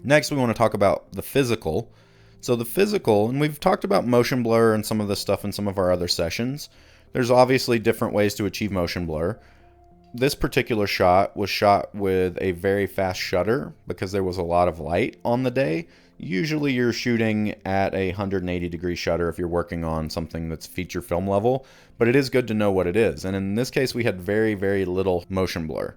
Next, we want to talk about the physical. So the physical, and we've talked about motion blur and some of this stuff in some of our other sessions. There's obviously different ways to achieve motion blur. This particular shot was shot with a very fast shutter because there was a lot of light on the day. Usually you're shooting at a 180 degree shutter if you're working on something that's feature film level, but it is good to know what it is. And in this case, we had very, very little motion blur.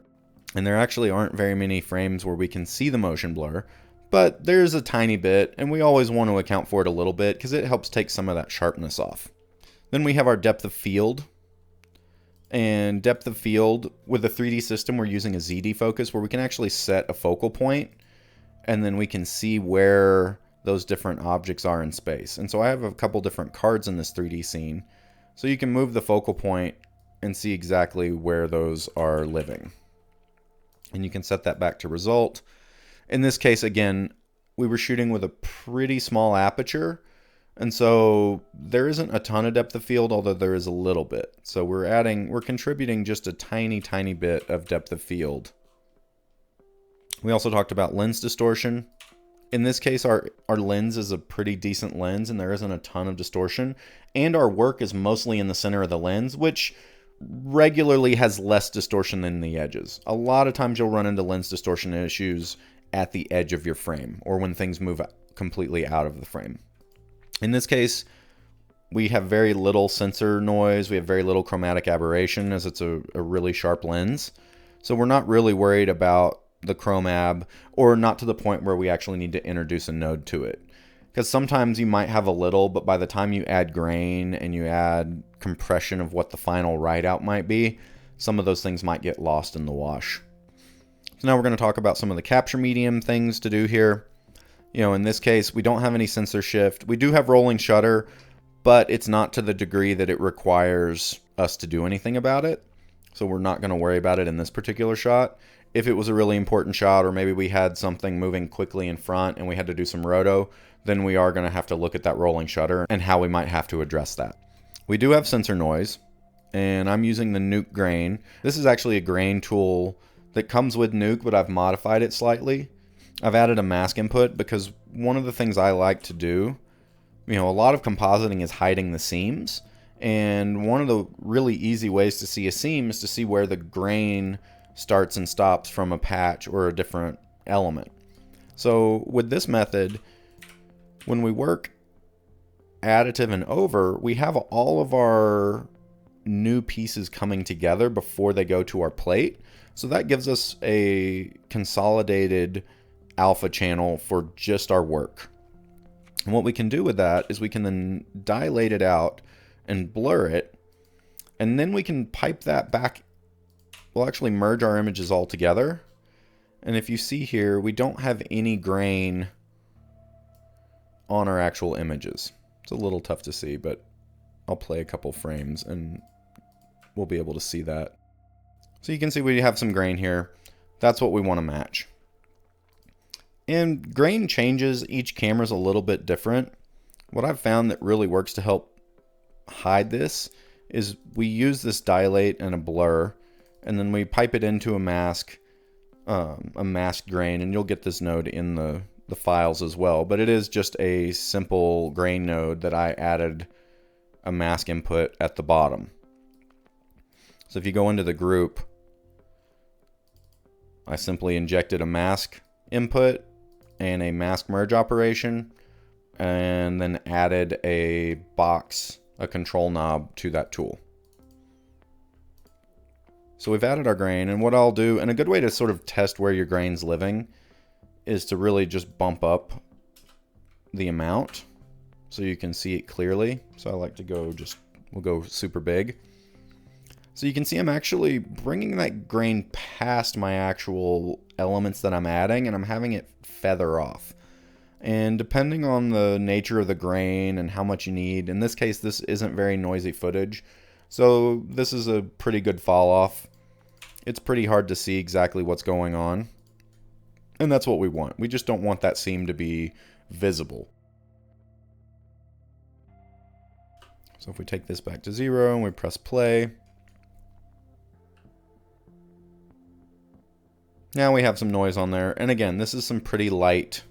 And there actually aren't very many frames where we can see the motion blur, but there's a tiny bit, and we always want to account for it a little bit because it helps take some of that sharpness off. Then we have our depth of field. And depth of field, with a 3D system, we're using a ZD focus where we can actually set a focal point, and then we can see where those different objects are in space. And so I have a couple different cards in this 3D scene, so you can move the focal point and see exactly where those are living. And you can set that back to result. In this case, again, we were shooting with a pretty small aperture, and so there isn't a ton of depth of field, although there is a little bit. So we're contributing just a tiny, tiny bit of depth of field. We also talked about lens distortion. In this case, our lens is a pretty decent lens, and there isn't a ton of distortion. And our work is mostly in the center of the lens, which regularly has less distortion than the edges. A lot of times you'll run into lens distortion issues at the edge of your frame, or when things move completely out of the frame. In this case, we have very little sensor noise. We have very little chromatic aberration as it's a really sharp lens. So we're not really worried about the chromab, or not to the point where we actually need to introduce a node to it. Because sometimes you might have a little, but by the time you add grain and you add compression of what the final write out might be, some of those things might get lost in the wash. So now we're going to talk about some of the capture medium things to do here. In this case, we don't have any sensor shift. We do have rolling shutter, but it's not to the degree that it requires us to do anything about it. So we're not going to worry about it in this particular shot. If it was a really important shot, or maybe we had something moving quickly in front and we had to do some roto, then we are going to have to look at that rolling shutter and how we might have to address that. We do have sensor noise, and I'm using the Nuke grain. This is actually a grain tool that comes with Nuke, but I've modified it slightly. I've added a mask input because one of the things I like to do, a lot of compositing is hiding the seams. And one of the really easy ways to see a seam is to see where the grain starts and stops from a patch or a different element. So with this method, when we work additive and over, we have all of our new pieces coming together before they go to our plate. So that gives us a consolidated alpha channel for just our work. And what we can do with that is we can then dilate it out and blur it, and then we can pipe that back. We'll actually merge our images all together. And if you see here, we don't have any grain on our actual images. It's a little tough to see, but I'll play a couple frames and we'll be able to see that. So you can see we have some grain here. That's what we want to match. And grain changes. Each camera's a little bit different. What I've found that really works to help hide this is we use this dilate and a blur, and then we pipe it into a mask grain, and you'll get this node in the files as well. But it is just a simple grain node that I added a mask input at the bottom. So if you go into the group, I simply injected a mask input and a mask merge operation, and then added a box, a control knob to that tool. So we've added our grain, and what I'll do, and a good way to sort of test where your grain's living, is to really just bump up the amount so you can see it clearly. So I like to we'll go super big. So you can see I'm actually bringing that grain past my actual elements that I'm adding, and I'm having it feather off. And depending on the nature of the grain and how much you need, in this case, this isn't very noisy footage, so this is a pretty good fall off. It's pretty hard to see exactly what's going on, and that's what we want. We just don't want that seam to be visible. So if we take this back to 0 and we press play, now we have some noise on there. And again, this is some pretty light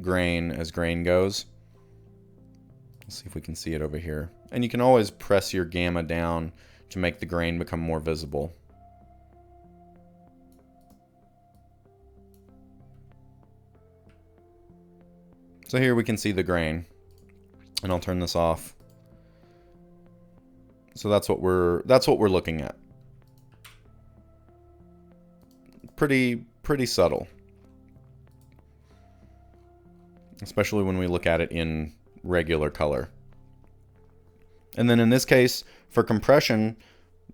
grain as grain goes. Let's see if we can see it over here. And you can always press your gamma down to make the grain become more visible. So here we can see the grain. And I'll turn this off. So that's what we're looking at. Pretty subtle. Especially when we look at it in regular color. And then in this case, for compression,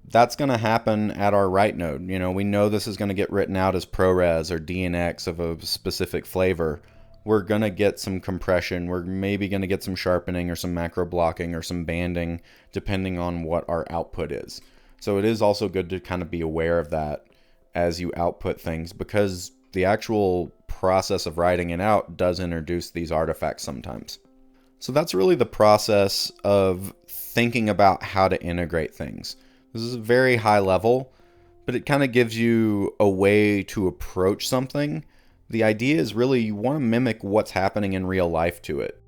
that's going to happen at our write node. You know, we know this is going to get written out as ProRes or DNX of a specific flavor. We're going to get some compression. We're maybe going to get some sharpening or some macro blocking or some banding, depending on what our output is. So it is also good to kind of be aware of that as you output things, because the actual process of writing it out does introduce these artifacts sometimes. So that's really the process of thinking about how to integrate things. This is a very high level, but it kind of gives you a way to approach something. The idea is really you want to mimic what's happening in real life to it.